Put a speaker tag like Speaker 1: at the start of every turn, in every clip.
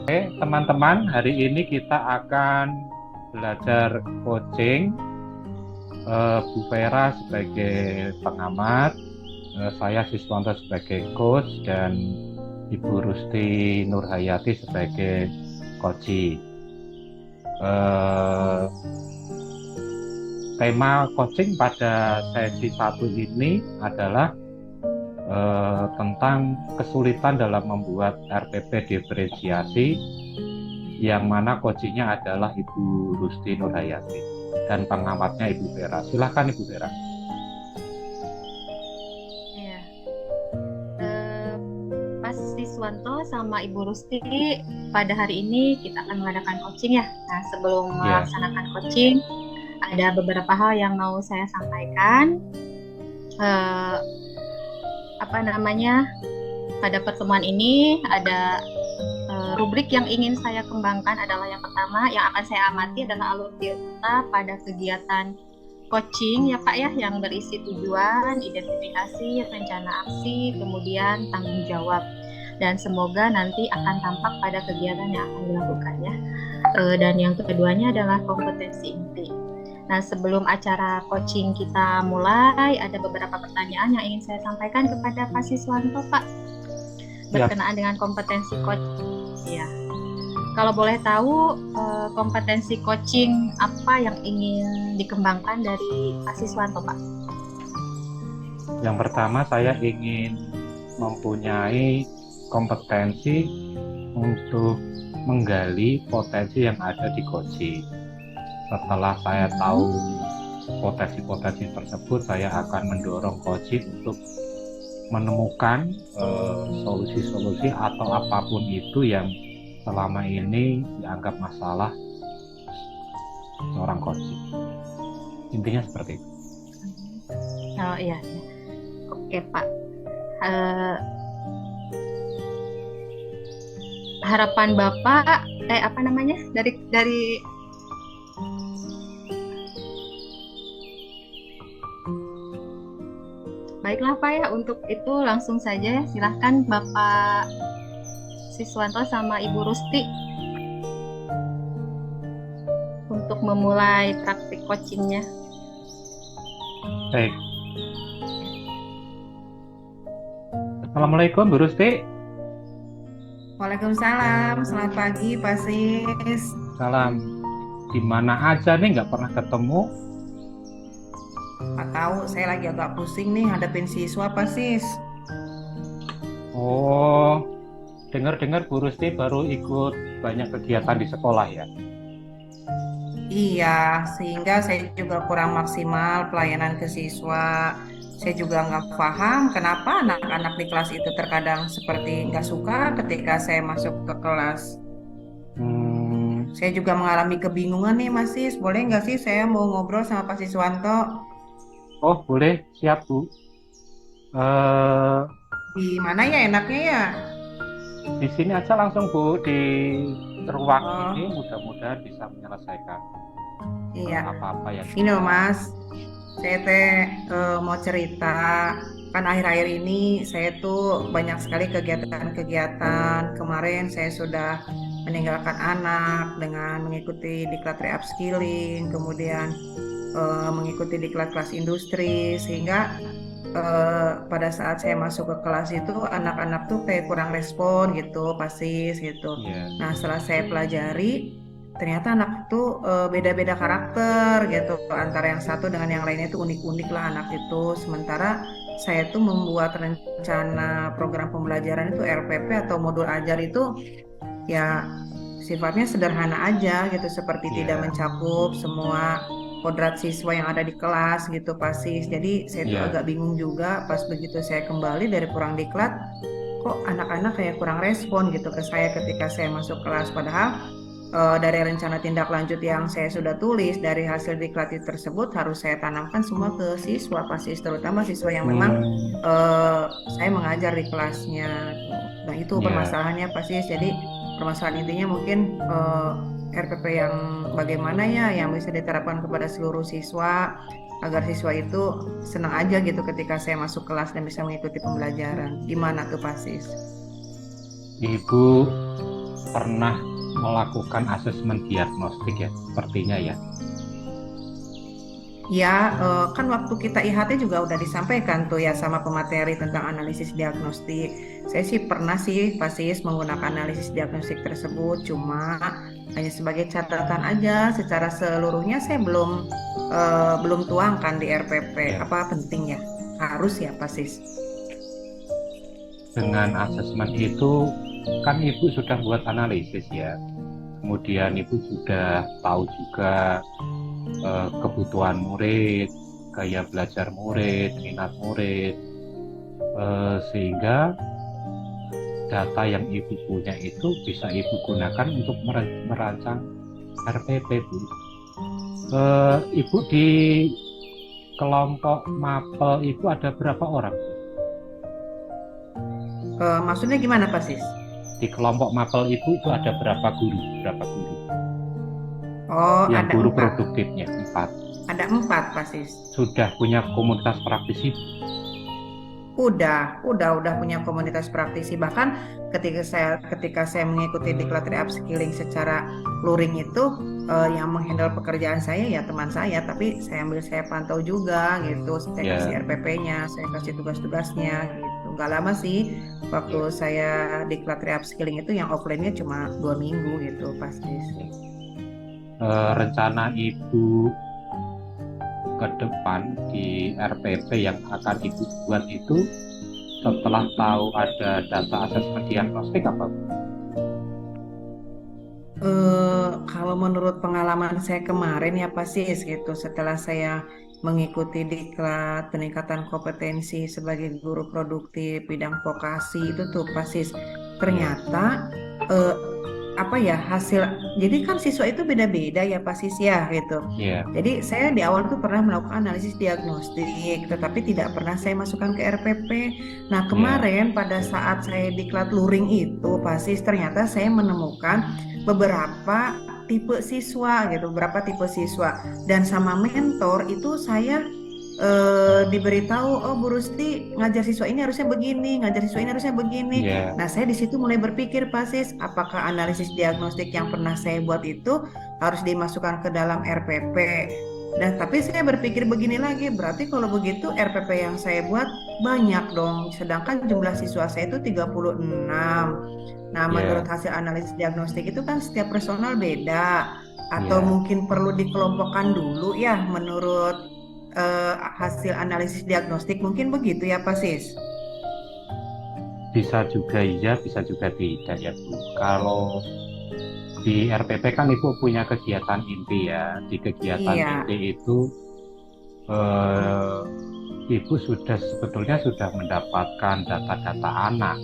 Speaker 1: Oke, teman-teman, hari ini kita akan belajar coaching. Bu Vera sebagai pengamat, saya Siswanto sebagai coach, dan Ibu Rusti Nurhayati sebagai coach. Tema coaching pada sesi 1 ini adalah tentang kesulitan dalam membuat RPP diferensiasi, yang mana coachingnya adalah Ibu Rusti Nurhayati dan pengamatnya Ibu Vera. Silakan Ibu Vera.
Speaker 2: Iya, Mas Siswanto sama Ibu Rusti, pada hari ini kita akan mengadakan coaching ya. Nah, sebelum melaksanakan coaching, ada beberapa hal yang mau saya sampaikan. Pada pertemuan ini ada rubrik yang ingin saya kembangkan adalah yang pertama, yang akan saya amati adalah alur kita pada kegiatan coaching ya Pak ya, yang berisi tujuan, identifikasi, rencana aksi, kemudian tanggung jawab, dan semoga nanti akan tampak pada kegiatan yang akan dilakukan ya. Dan yang keduanya adalah kompetensi inti. Nah, sebelum acara coaching kita mulai, ada beberapa pertanyaan yang ingin saya sampaikan kepada Pak Siswanto, Pak, berkenaan dengan kompetensi coaching. Ya. Kalau boleh tahu, kompetensi coaching apa yang ingin dikembangkan dari Pak Siswanto, Pak?
Speaker 1: Yang pertama, saya ingin mempunyai kompetensi untuk menggali potensi yang ada di coaching. Setelah saya tahu potensi-potensi tersebut, saya akan mendorong coaching untuk menemukan solusi-solusi atau apapun itu yang selama ini dianggap masalah seorang coaching. Intinya seperti itu.
Speaker 2: Oh iya. Oke Pak. Harapan Bapak dari baiklah Pak ya, untuk itu langsung saja silahkan Bapak Siswanto sama Ibu Rusti untuk memulai praktik coachingnya.
Speaker 1: Baik. Assalamualaikum Bu Rusti.
Speaker 3: Waalaikumsalam, selamat pagi Pak Sis.
Speaker 1: Salam. Di mana aja nih, nggak pernah ketemu?
Speaker 3: Pak tahu saya lagi agak pusing nih hadapin siswa Pak Sis.
Speaker 1: Oh, dengar-dengar Bu Rusti baru ikut banyak kegiatan di sekolah ya?
Speaker 3: Iya, sehingga saya juga kurang maksimal pelayanan ke siswa. Saya juga nggak paham kenapa anak-anak di kelas itu terkadang seperti nggak suka ketika saya masuk ke kelas. Saya juga mengalami kebingungan nih Mas Sis. Boleh nggak sih saya mau ngobrol sama Pak Siswanto?
Speaker 1: Oh, boleh. Siap Bu.
Speaker 3: Di mana ya enaknya ya?
Speaker 1: Di sini aja langsung Bu, di ruang ini, mudah-mudahan bisa menyelesaikan apa-apa yang
Speaker 3: ini loh Mas, saya mau cerita. Kan akhir-akhir ini saya tuh banyak sekali kegiatan-kegiatan. Kemarin saya sudah meninggalkan anak dengan mengikuti diklat re-upskilling, kemudian mengikuti diklat kelas industri, sehingga pada saat saya masuk ke kelas itu anak-anak tuh kayak kurang respon gitu, pasis gitu. Nah, setelah saya pelajari, ternyata anak itu beda-beda karakter gitu, antara yang satu dengan yang lainnya itu unik-unik lah anak itu. Sementara saya tuh membuat rencana program pembelajaran itu RPP atau modul ajar itu ya sifatnya sederhana aja gitu, seperti tidak mencakup semua kodrat siswa yang ada di kelas gitu Pasis. Jadi saya tuh agak bingung juga pas begitu saya kembali dari pulang diklat, kok anak-anak kayak kurang respon gitu ke saya ketika saya masuk kelas. Padahal dari rencana tindak lanjut yang saya sudah tulis dari hasil diklat tersebut harus saya tanamkan semua ke siswa Pasis, terutama siswa yang memang saya mengajar di kelasnya. Nah itu permasalahannya Pasis. Jadi permasalahan intinya mungkin RPP yang bagaimana ya yang bisa diterapkan kepada seluruh siswa, agar siswa itu senang aja gitu ketika saya masuk kelas dan bisa mengikuti pembelajaran. Gimana tuh Pak Sis?
Speaker 1: Ibu pernah melakukan asesmen diagnostik ya, sepertinya ya.
Speaker 3: Ya, kan waktu kita IHT juga udah disampaikan tuh ya sama pemateri tentang analisis diagnostik. Saya sih pernah sih Pasis menggunakan analisis diagnostik tersebut, cuma hanya sebagai catatan aja. Secara seluruhnya saya belum tuangkan di RPP.
Speaker 1: Ya.
Speaker 3: Apa penting ya? Harus ya Pasis.
Speaker 1: Dengan asesmen itu kan Ibu sudah buat analisis ya. Kemudian Ibu sudah tahu juga kebutuhan murid, gaya belajar murid, minat murid, sehingga data yang Ibu punya itu bisa Ibu gunakan untuk merancang RPP, Bu. Ibu di kelompok mapel itu ada berapa orang?
Speaker 3: Maksudnya gimana Pasis?
Speaker 1: Di kelompok mapel Ibu itu ada berapa guru?
Speaker 3: Oh,
Speaker 1: Yang
Speaker 3: ada
Speaker 1: guru
Speaker 3: 4.
Speaker 1: produktifnya 4.
Speaker 3: Ada 4 Pasis.
Speaker 1: Sudah punya komunitas praktisi?
Speaker 3: Udah punya komunitas praktisi. Bahkan ketika saya mengikuti diklat upskilling secara luring itu, yang menghandle pekerjaan saya ya teman saya, tapi saya pantau juga gitu. Saya kasih RPP-nya, saya kasih tugas-tugasnya gitu. Nggak lama sih waktu saya diklat upskilling itu, yang offline-nya cuma 2 minggu gitu pasti.
Speaker 1: Rencana Ibu ke depan di RPP yang akan Ibu buat itu setelah tahu ada data asesmen diagnostik apa?
Speaker 3: Kalau menurut pengalaman saya kemarin ya pasti gitu, setelah saya mengikuti diklat peningkatan kompetensi sebagai guru produktif bidang vokasi itu tuh pasti ternyata hasil, jadi kan siswa itu beda-beda ya Pasis ya gitu. Jadi saya di awal tuh pernah melakukan analisis diagnostik, tetapi tidak pernah saya masukkan ke RPP. Nah kemarin pada saat saya diklat luring itu Pasis, ternyata saya menemukan beberapa tipe siswa gitu, dan sama mentor itu saya diberitahu, oh Bu Rusti ngajar siswa ini harusnya begini, Nah saya di situ mulai berpikir Pasis, apakah analisis diagnostik yang pernah saya buat itu harus dimasukkan ke dalam RPP. Dan tapi saya berpikir begini lagi, berarti kalau begitu RPP yang saya buat banyak dong, sedangkan jumlah siswa saya itu 36. Nah menurut hasil analisis diagnostik itu kan setiap personal beda, atau mungkin perlu dikelompokkan dulu ya menurut hasil analisis diagnostik, mungkin begitu ya Pasis?
Speaker 1: Bisa juga iya, bisa juga tidak ya Bu. Kalau di RPP kan Ibu punya kegiatan inti ya. Di kegiatan inti itu Ibu sebetulnya sudah mendapatkan data-data anak,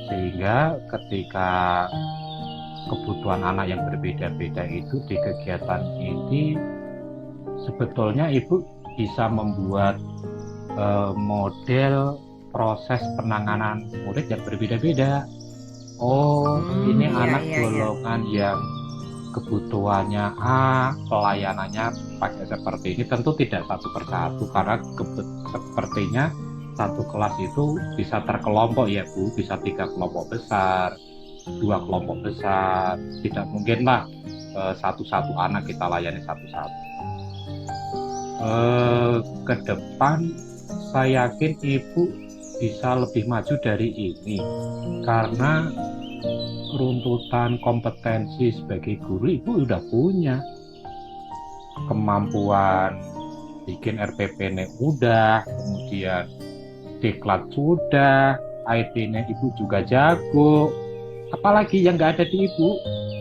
Speaker 1: sehingga ketika kebutuhan anak yang berbeda-beda itu di kegiatan inti, sebetulnya Ibu bisa membuat model proses penanganan murid yang berbeda-beda. Ini anak golongan yang kebutuhannya A, pelayanannya pakai seperti ini. Tentu tidak satu persatu, karena sepertinya satu kelas itu bisa terkelompok ya Bu, bisa 3 kelompok besar, 2 kelompok besar. Tidak mungkinlah satu-satu anak kita layani satu-satu. Ke depan saya yakin Ibu bisa lebih maju dari ini, karena runtutan kompetensi sebagai guru Ibu sudah punya. Kemampuan bikin RPP-nya udah, kemudian diklat sudah, IT-nya Ibu juga jago. Apalagi yang nggak ada di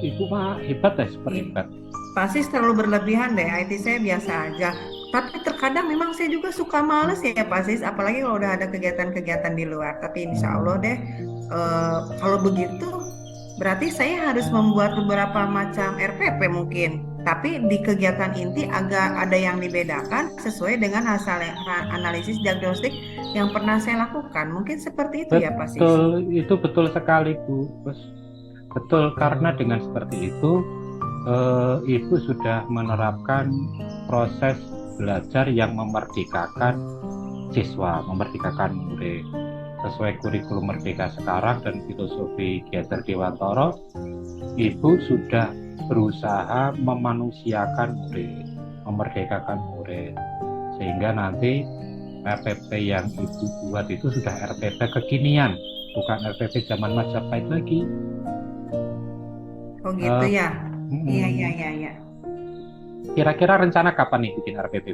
Speaker 1: Ibu mah hebat ya, super hebat.
Speaker 3: Pasti terlalu berlebihan deh, IT saya biasa aja. Tapi terkadang memang saya juga suka males ya Pasis, apalagi kalau udah ada kegiatan-kegiatan di luar. Tapi insya Allah deh, kalau begitu berarti saya harus membuat beberapa macam RPP mungkin. Tapi di kegiatan inti agak ada yang dibedakan sesuai dengan hasil analisis diagnostik yang pernah saya lakukan. Mungkin seperti itu ya Pasis.
Speaker 1: Betul, itu betul sekali Bu. Betul, karena dengan seperti itu Ibu sudah menerapkan proses belajar yang memerdekakan siswa, memerdekakan murid. Sesuai kurikulum Merdeka sekarang dan filosofi Gyater Dewantara, Ibu sudah berusaha memanusiakan murid, memerdekakan murid, sehingga nanti RPP yang Ibu buat itu sudah RPP kekinian, bukan RPP zaman Majapahit lagi.
Speaker 3: Oh gitu
Speaker 1: Eh,
Speaker 3: ya. Iya, iya,
Speaker 1: mm,
Speaker 3: iya, iya.
Speaker 1: Kira-kira rencana kapan nih bikin RPP?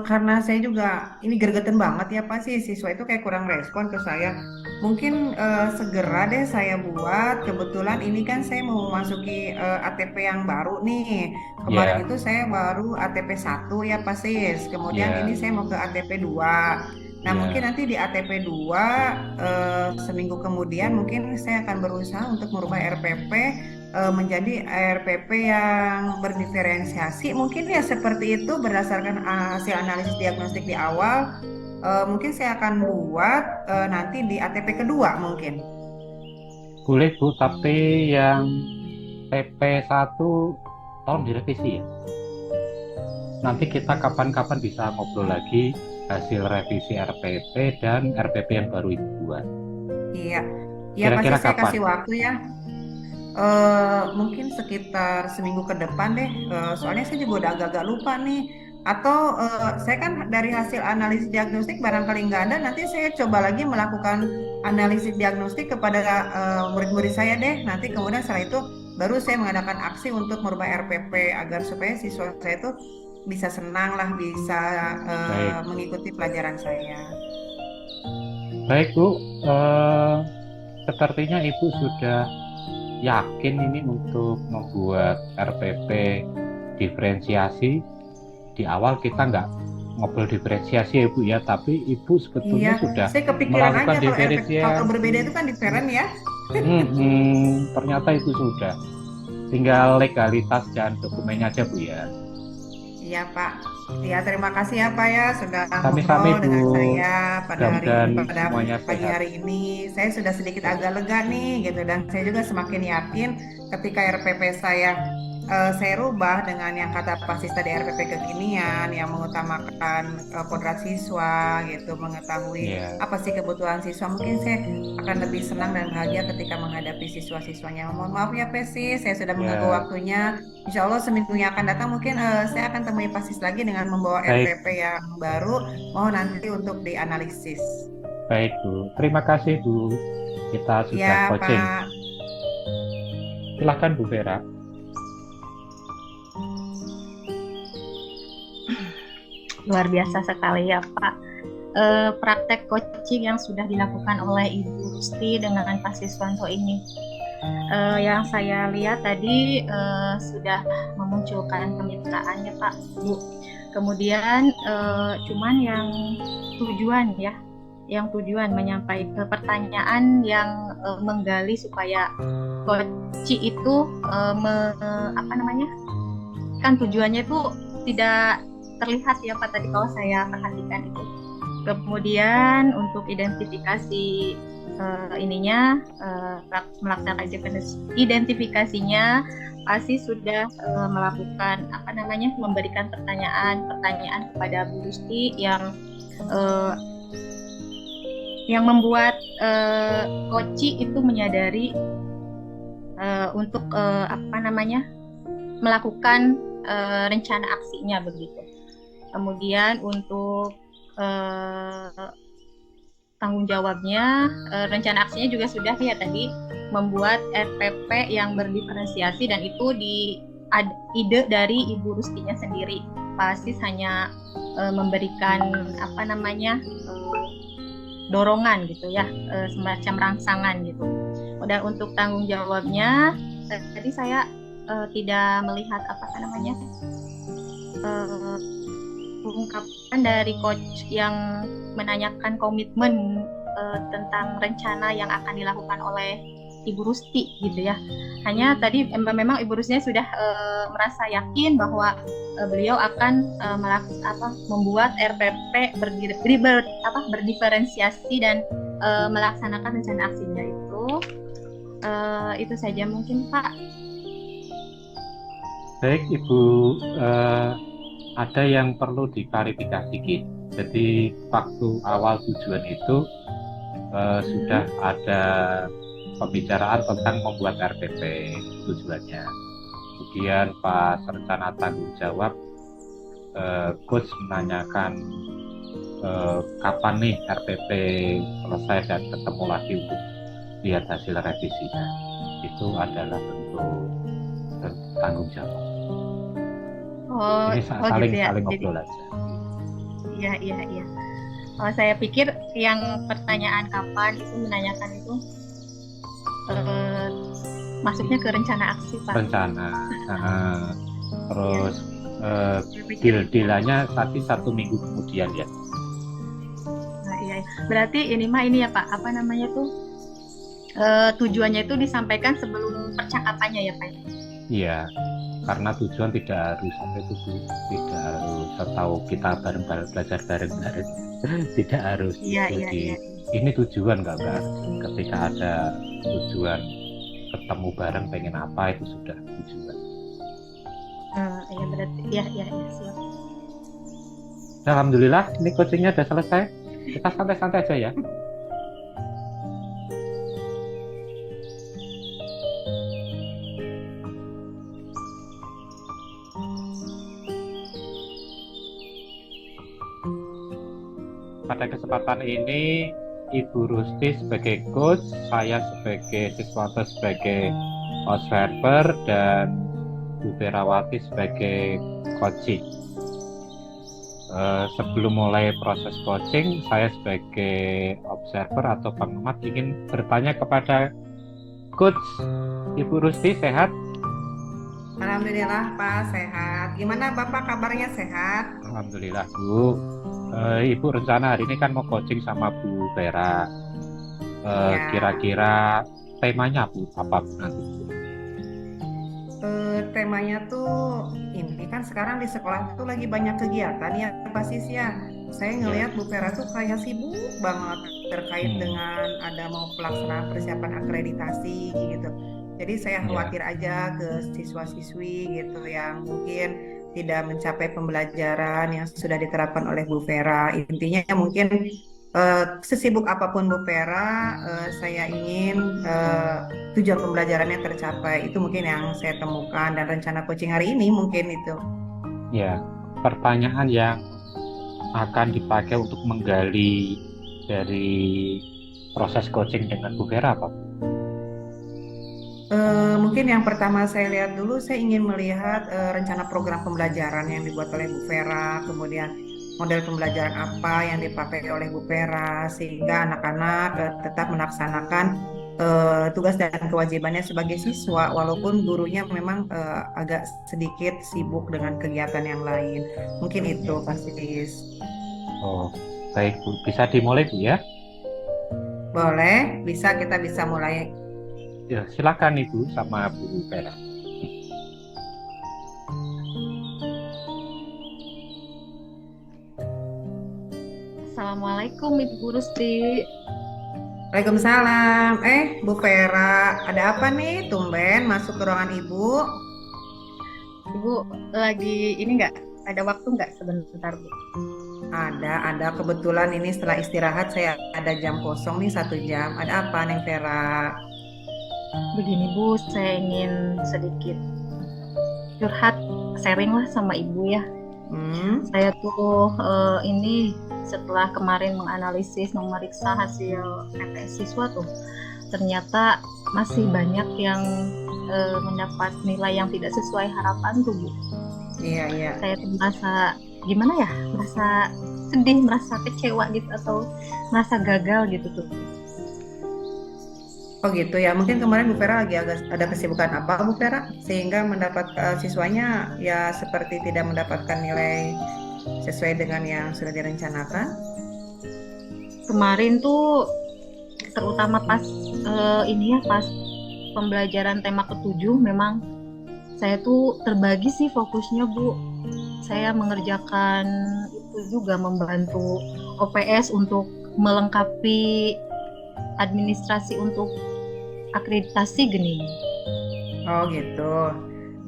Speaker 3: Karena saya juga ini gregetan banget ya Pak sih, siswa itu kayak kurang respon ke saya. Mungkin segera deh saya buat. Kebetulan ini kan saya mau memasuki ATP yang baru nih. Kemarin
Speaker 1: Ya,
Speaker 3: itu saya baru ATP 1 ya Pak Sis. Kemudian ini
Speaker 1: ya,
Speaker 3: saya mau ke ATP 2. Nah, mungkin
Speaker 1: ya.
Speaker 3: nanti di ATP 2 seminggu kemudian mungkin saya akan berusaha untuk merubah RPP menjadi RPP yang berdiferensiasi. Mungkin ya seperti itu berdasarkan hasil analisis diagnostik di awal. Mungkin saya akan buat nanti di ATP kedua mungkin.
Speaker 1: Boleh Bu, tapi yang PP1 tolong direvisi ya. Nanti kita kapan-kapan bisa ngobrol lagi hasil revisi RPP dan RPP yang baru Ibu buat.
Speaker 3: Iya, ya pasti
Speaker 1: Kira-kira
Speaker 3: saya
Speaker 1: kapan?
Speaker 3: kasih waktu ya. Mungkin sekitar seminggu ke depan deh. Soalnya saya juga udah agak-agak lupa nih. Atau saya kan dari hasil analisis diagnostik barangkali nggak ada, nanti saya coba lagi melakukan analisis diagnostik kepada murid-murid saya deh. Nanti kemudian setelah itu baru saya mengadakan aksi untuk merubah RPP agar supaya siswa saya itu bisa senang lah, bisa
Speaker 1: Baik,
Speaker 3: mengikuti pelajaran saya.
Speaker 1: baik Bu. Sepertinya Ibu sudah yakin ini untuk membuat RPP diferensiasi. Di awal kita nggak ngobrol diferensiasi ya Bu ya, tapi Ibu
Speaker 3: Iya,
Speaker 1: sebetulnya sudah
Speaker 3: saya kepikiran aja
Speaker 1: melakukan
Speaker 3: kalau RPP kalau
Speaker 1: diferensiasi.
Speaker 3: berbeda itu kan different ya.
Speaker 1: Ternyata itu sudah. Tinggal legalitas dan dokumennya aja Bu ya.
Speaker 3: Iya Pak. Ya terima kasih ya Pak ya sudah
Speaker 1: Sami-sami
Speaker 3: ngobrol
Speaker 1: Bu,
Speaker 3: dengan saya
Speaker 1: mudah-mudahan
Speaker 3: pada
Speaker 1: semuanya
Speaker 3: pagi
Speaker 1: sehat.
Speaker 3: hari ini. Saya sudah sedikit agak lega nih gitu dan saya juga semakin yakin ketika RPP saya rubah dengan yang kata Pak Sis tadi RPP kekinian yang mengutamakan kodrat siswa gitu, mengetahui
Speaker 1: Ya,
Speaker 3: apa sih kebutuhan siswa. Mungkin saya akan lebih senang dan bahagia ketika menghadapi siswa-siswanya. Mohon maaf ya Pak Sis, saya sudah mengganggu
Speaker 1: ya,
Speaker 3: waktunya. Insya Allah seminggu yang akan datang mungkin saya akan temui Pasis lagi dengan membawa
Speaker 1: baik,
Speaker 3: RPP yang baru, mau nanti untuk dianalisis.
Speaker 1: baik Bu. Terima kasih Bu. Kita sudah
Speaker 3: Ya
Speaker 1: coaching.
Speaker 3: Pak,
Speaker 1: Silahkan Bu Vera.
Speaker 2: Luar biasa sekali ya Pak. Praktek coaching yang sudah dilakukan oleh Ibu Rusti dengan Pak Siswanto ini. Yang saya lihat tadi sudah memunculkan kemitraan ya Pak, Bu. Kemudian cuman yang tujuan menyampaikan pertanyaan yang menggali supaya coaching itu kan tujuannya itu tidak terlihat ya Pak tadi kalau saya perhatikan itu. Kemudian untuk identifikasi melaksanakan identifikasinya pasti sudah melakukan memberikan pertanyaan kepada Bu Rusti yang membuat Koci itu menyadari untuk melakukan rencana aksinya begitu. Kemudian untuk tanggung jawabnya, rencana aksinya juga sudah ya tadi membuat RPP yang berdiferensiasi dan itu ide dari Ibu Rustinya sendiri. Pasis hanya memberikan dorongan gitu ya, semacam rangsangan gitu. Dan untuk tanggung jawabnya tadi saya tidak melihat ungkapan dari coach yang menanyakan komitmen tentang rencana yang akan dilakukan oleh Ibu Rusti gitu ya. Hanya tadi memang Ibu Rustinya sudah merasa yakin bahwa beliau akan membuat RPP berdiferensiasi dan melaksanakan rencana aksinya itu saja mungkin Pak.
Speaker 1: Baik Ibu ada yang perlu diklarifikasi, Ki. Jadi waktu awal tujuan itu sudah ada pembicaraan tentang membuat RPP tujuannya. Kemudian pas rencana tanggung jawab, coach menanyakan kapan nih RPP selesai dan ketemu lagi untuk lihat hasil revisinya. Itu adalah bentuk tanggung jawab.
Speaker 2: Oh,
Speaker 1: Ini
Speaker 2: oh
Speaker 1: saling
Speaker 2: gitu ya.
Speaker 1: saling
Speaker 2: Jadi,
Speaker 1: ngobrol aja.
Speaker 2: iya, iya, iya. Oh, saya pikir yang pertanyaan kapan itu menanyakan itu eh, masuknya ke rencana aksi, Pak.
Speaker 1: Rencana. Terus
Speaker 2: Saya pikir,
Speaker 1: deal-dealannya tadi 1 minggu kemudian ya.
Speaker 2: nah, iya, iya. Berarti ini mah ini ya Pak, apa namanya tuh tujuannya itu disampaikan sebelum percakapannya ya Pak?
Speaker 1: Iya, karena tujuan tidak harus sampai itu, tidak harus tahu kita bareng-bareng belajar bareng-bareng, tidak harus
Speaker 2: Iya,
Speaker 1: itu
Speaker 2: iya, iya.
Speaker 1: ini tujuan nggak Mbak? Ketika ada tujuan ketemu bareng pengen apa itu sudah tujuan.
Speaker 2: Iya berarti, iya, iya, iya, siap.
Speaker 1: Alhamdulillah, ini coachingnya udah selesai. Kita santai-santai aja ya. Pada kesempatan ini, Ibu Rusti sebagai coach, saya sebagai siswanto sebagai observer, dan Bu Ferawati sebagai coaching. Sebelum mulai proses coaching, saya sebagai observer atau pengamat ingin bertanya kepada coach. Ibu Rusti sehat?
Speaker 3: Alhamdulillah Pak sehat. Gimana Bapak kabarnya sehat?
Speaker 1: Alhamdulillah Bu. Ibu rencana hari ini kan mau coaching sama Bu Vera.
Speaker 3: Iya.
Speaker 1: Kira-kira temanya Bu apa Bu nanti?
Speaker 3: Temanya tuh ini kan sekarang di sekolah tuh lagi banyak kegiatan ya Pak Sis ya. Saya ngelihat Bu Vera tuh kayak sibuk banget terkait dengan ada mau pelaksanaan persiapan akreditasi gitu. Jadi saya khawatir aja ke siswa-siswi gitu yang mungkin tidak mencapai pembelajaran yang sudah diterapkan oleh Bu Vera. Intinya mungkin sesibuk apapun Bu Vera, saya ingin tujuan pembelajarannya tercapai. Itu mungkin yang saya temukan dan rencana coaching hari ini mungkin itu.
Speaker 1: Ya, pertanyaan yang akan dipakai untuk menggali dari proses coaching dengan Bu Vera apa?
Speaker 3: Mungkin yang pertama saya lihat dulu, saya ingin melihat rencana program pembelajaran yang dibuat oleh Bu Vera, kemudian model pembelajaran apa yang dipakai oleh Bu Vera, sehingga anak-anak tetap melaksanakan tugas dan kewajibannya sebagai siswa, walaupun gurunya memang agak sedikit sibuk dengan kegiatan yang lain. Mungkin itu, Pak Sis.
Speaker 1: Oh, baik Bu. Bisa dimulai Bu ya?
Speaker 3: Boleh, kita bisa mulai.
Speaker 1: Ya, silakan Ibu sama Bu Vera.
Speaker 2: Assalamualaikum Ibu Rusti.
Speaker 3: Waalaikumsalam. Bu Vera, ada apa nih? Tumben masuk ke ruangan Ibu.
Speaker 2: Ibu lagi ini nggak? Ada waktu nggak sebentar Bu?
Speaker 3: Ada. Kebetulan ini setelah istirahat saya ada jam kosong nih 1 jam. Ada apa Neng Vera?
Speaker 2: Begini Bu, saya ingin sedikit curhat, sharing lah sama Ibu ya. Saya tuh ini setelah kemarin menganalisis, memeriksa hasil TPS siswa tuh, ternyata masih banyak yang mendapat nilai yang tidak sesuai harapan tuh Bu.
Speaker 3: Iya.
Speaker 2: Saya tuh merasa gimana ya, merasa sedih, merasa kecewa gitu, atau merasa gagal gitu tuh.
Speaker 3: Oh gitu ya, mungkin kemarin Bu Vera lagi ada kesibukan apa Bu Vera sehingga mendapat siswanya ya seperti tidak mendapatkan nilai sesuai dengan yang sudah direncanakan.
Speaker 2: Kemarin tuh terutama pas pas pembelajaran tema ke-7 memang saya tuh terbagi sih fokusnya Bu. Saya mengerjakan itu juga, membantu OPS untuk melengkapi administrasi untuk akreditasi gini.
Speaker 3: Oh gitu.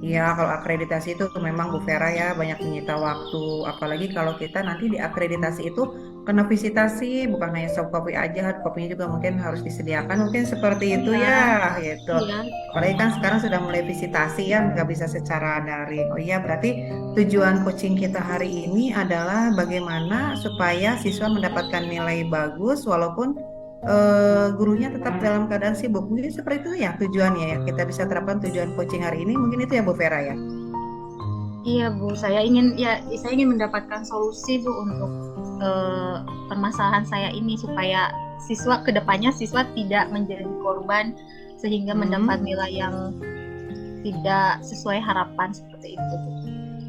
Speaker 3: Iya, kalau akreditasi itu memang Bu Vera ya banyak menyita waktu. Apalagi kalau kita nanti di akreditasi itu kena visitasi, bukan hanya soft copy aja, hard copy-nya juga mungkin harus disediakan. Mungkin seperti itu
Speaker 2: Iya,
Speaker 3: ya, gitu.
Speaker 2: iya.
Speaker 3: Apalagi kan sekarang sudah mulai visitasi ya, nggak bisa secara daring. Oh iya, berarti tujuan coaching kita hari ini adalah bagaimana supaya siswa mendapatkan nilai bagus walaupun gurunya tetap dalam keadaan sibuk. Mungkin seperti itu ya tujuannya ya. Kita bisa terapkan tujuan coaching hari ini. Mungkin itu ya Bu Vera ya.
Speaker 2: Iya Bu, saya ingin mendapatkan solusi Bu untuk permasalahan saya ini supaya kedepannya siswa tidak menjadi korban sehingga mendapat nilai yang tidak sesuai harapan seperti itu Bu.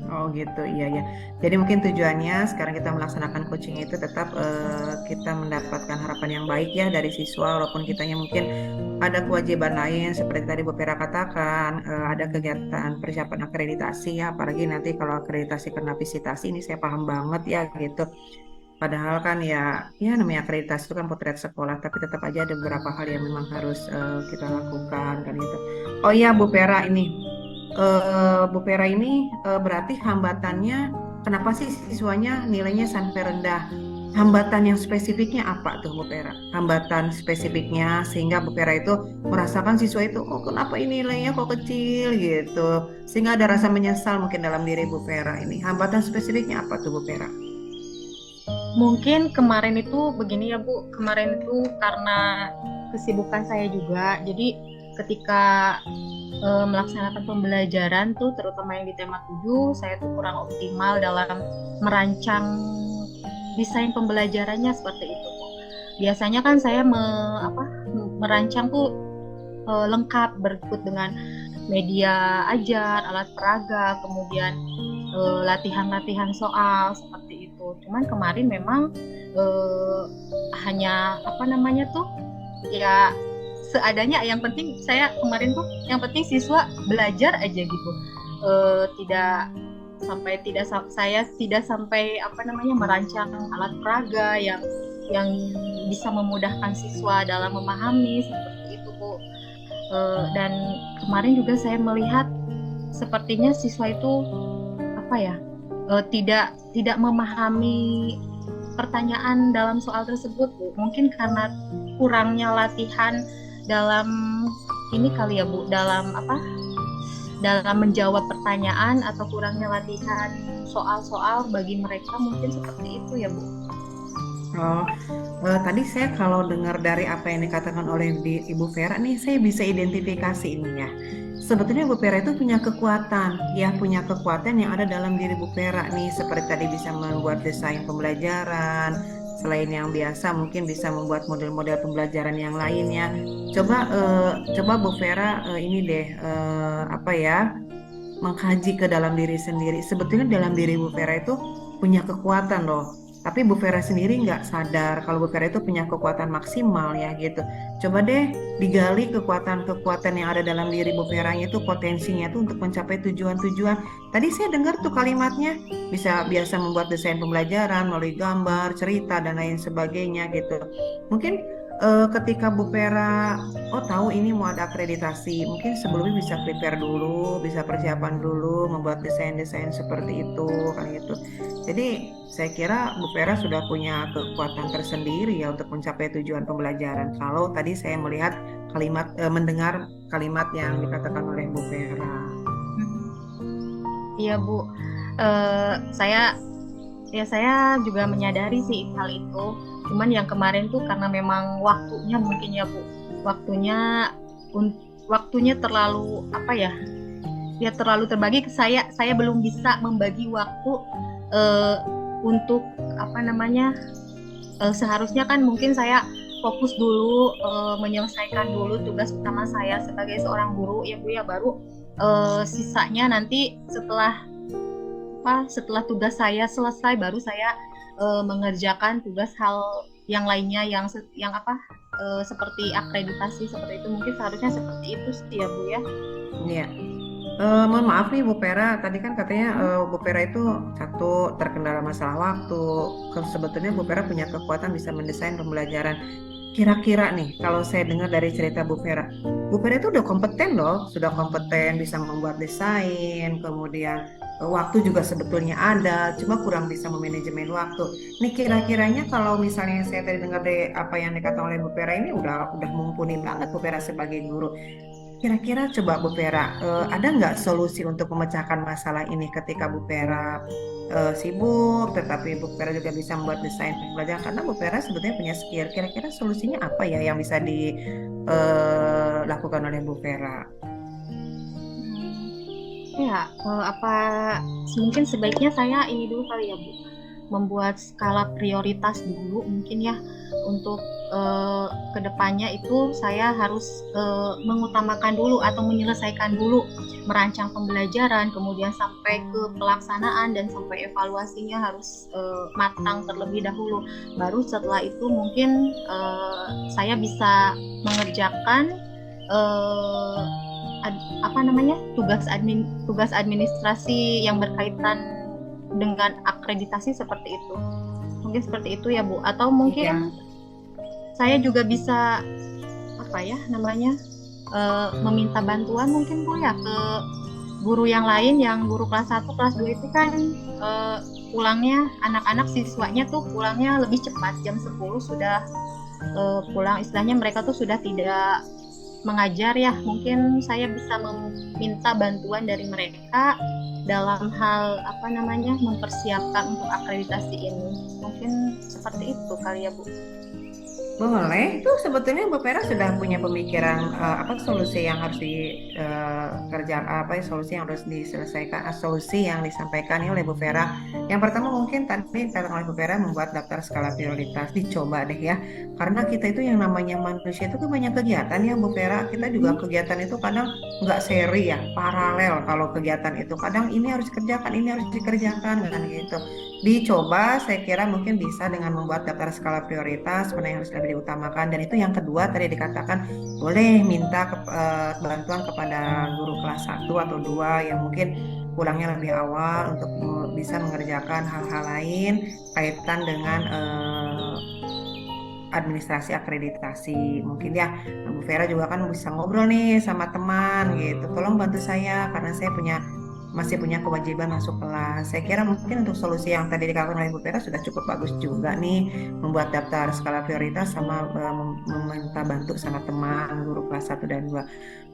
Speaker 3: Oh gitu, iya ya. Jadi mungkin tujuannya sekarang kita melaksanakan coaching itu tetap kita mendapatkan harapan yang baik ya dari siswa, walaupun kitanya mungkin ada kewajiban lain seperti tadi Bu Pera katakan, ada kegiatan persiapan akreditasi ya, apalagi nanti kalau akreditasi karena visitasi ini saya paham banget ya gitu. Padahal kan ya namanya akreditasi itu kan potret sekolah, tapi tetap aja ada beberapa hal yang memang harus kita lakukan kan gitu. Oh iya Bu Pera ini. Bu Pera ini berarti hambatannya kenapa sih siswanya nilainya sampai rendah? Hambatan yang spesifiknya apa tuh Bu Pera? Hambatan spesifiknya sehingga Bu Pera itu merasakan siswa itu, oh kenapa ini nilainya kok kecil gitu. Sehingga ada rasa menyesal mungkin dalam diri Bu Pera ini. Hambatan spesifiknya apa tuh Bu Pera?
Speaker 2: Mungkin kemarin itu begini ya Bu, kemarin itu karena kesibukan saya juga, jadi ketika melaksanakan pembelajaran tuh terutama yang di tema 7 saya tuh kurang optimal dalam merancang desain pembelajarannya seperti itu. Biasanya kan saya merancang tuh lengkap berikut dengan media ajar, alat peraga, kemudian latihan-latihan soal seperti itu. Cuman kemarin memang hanya ya seadanya. Yang penting saya kemarin tuh yang penting siswa belajar aja gitu, saya tidak sampai merancang alat peraga yang bisa memudahkan siswa dalam memahami seperti itu Bu. Dan kemarin juga saya melihat sepertinya siswa itu tidak memahami pertanyaan dalam soal tersebut Bu. Mungkin karena kurangnya latihan dalam ini kali ya Bu, dalam menjawab pertanyaan atau kurangnya latihan soal-soal bagi mereka, mungkin seperti itu ya Bu.
Speaker 3: Tadi saya kalau dengar dari apa yang dikatakan oleh Ibu Vera nih, saya bisa identifikasi ini ya. Sebetulnya Bu Vera itu punya kekuatan yang ada dalam diri Bu Vera nih, seperti tadi bisa membuat desain pembelajaran. Selain yang biasa mungkin bisa membuat model-model pembelajaran yang lainnya. Coba Bu Vera ini deh mengkaji ke dalam diri sendiri. Sebetulnya dalam diri Bu Vera itu punya kekuatan loh. Tapi Bu Vera sendiri nggak sadar kalau Bu Vera itu punya kekuatan maksimal ya gitu. Coba deh digali kekuatan-kekuatan yang ada dalam diri Bu Vera-nya itu, potensinya itu untuk mencapai tujuan-tujuan. Tadi saya dengar tuh kalimatnya biasa membuat desain pembelajaran melalui gambar, cerita dan lain sebagainya gitu. Mungkin ketika Bu Vera tahu ini mau ada akreditasi, mungkin sebelumnya bisa prepare dulu, bisa persiapan dulu, membuat desain-desain seperti itu kan gitu. Jadi saya kira Bu Vera sudah punya kekuatan tersendiri ya untuk mencapai tujuan pembelajaran. Kalau tadi saya melihat mendengar kalimat yang dikatakan oleh Bu Vera.
Speaker 2: Iya Bu, saya juga menyadari sih hal itu. Cuman yang kemarin tuh karena memang waktunya mungkin ya Bu, waktunya terlalu terlalu terbagi ke saya belum bisa membagi waktu untuk seharusnya kan mungkin saya fokus dulu menyelesaikan dulu tugas utama saya sebagai seorang guru ya Bu ya, baru sisanya nanti setelah tugas saya selesai baru saya mengerjakan tugas hal yang lainnya yang seperti akreditasi seperti itu. Mungkin seharusnya seperti itu sih ya Bu ya.
Speaker 3: Iya. Mohon maaf nih Bu Pera, tadi kan katanya Bu Pera itu satu terkendala masalah waktu. Sebetulnya Bu Pera punya kekuatan bisa mendesain pembelajaran. kira-kira nih kalau saya dengar dari cerita Bu Vera itu udah kompeten loh, sudah kompeten bisa membuat desain, kemudian waktu juga sebetulnya ada, cuma kurang bisa memanajemen waktu. Nih kira-kiranya kalau misalnya saya tadi dengar dari apa yang dikatakan oleh Bu Vera ini udah mumpuni banget Bu Vera sebagai guru. Kira-kira coba Bu Vera, ada nggak solusi untuk memecahkan masalah ini ketika Bu Vera sibuk, tetapi Bu Vera juga bisa membuat desain pembelajaran karena Bu Vera sebetulnya punya skill. Kira-kira solusinya apa ya yang bisa dilakukan oleh Bu Vera?
Speaker 2: Ya, apa mungkin sebaiknya saya ini dulu kali ya Bu, membuat skala prioritas dulu mungkin ya untuk kedepannya itu saya harus mengutamakan dulu atau menyelesaikan dulu merancang pembelajaran, kemudian sampai ke pelaksanaan dan sampai evaluasinya harus matang terlebih dahulu. Baru setelah itu mungkin saya bisa mengerjakan apa namanya tugas administrasi yang berkaitan dengan akreditasi seperti itu. Mungkin seperti itu ya Bu. Atau mungkin saya juga bisa apa ya namanya meminta bantuan mungkin Bu ya ke guru yang lain, yang guru kelas 1, kelas 2 itu kan pulangnya anak-anak siswanya tuh pulangnya lebih cepat, jam 10 sudah pulang, istilahnya mereka tuh sudah tidak mengajar ya. Mungkin saya bisa meminta bantuan dari mereka dalam hal apa namanya mempersiapkan untuk akreditasi ini. Mungkin seperti itu kali ya Bu.
Speaker 3: Boleh, itu sebetulnya Bu Vera sudah punya pemikiran apa solusi yang harus dikerjakan, apa solusi yang harus diselesaikan, solusi yang disampaikan oleh Bu Vera. Yang pertama mungkin tadi kata oleh Bu Vera membuat daftar skala prioritas, dicoba deh ya. Karena kita itu yang namanya manusia itu kan banyak kegiatan ya Bu Vera. Kita juga kegiatan itu kadang nggak seri ya, paralel kalau kegiatan itu. Kadang ini harus dikerjakan, ini harus dikerjakan, kan gitu. Dicoba, saya kira mungkin bisa dengan membuat daftar skala prioritas mana yang harus lebih diutamakan. Dan itu yang kedua tadi dikatakan boleh minta bantuan kepada guru kelas 1 atau 2 yang mungkin pulangnya lebih awal untuk bisa mengerjakan hal-hal lain kaitan dengan administrasi akreditasi. Mungkin ya Bu Vera juga kan bisa ngobrol nih sama teman gitu, tolong bantu saya karena saya masih punya kewajiban masuk kelas. Saya kira mungkin untuk solusi yang tadi dikatakan oleh Bu Vera sudah cukup bagus juga nih, membuat daftar skala prioritas sama meminta bantu sama teman guru kelas 1 dan 2.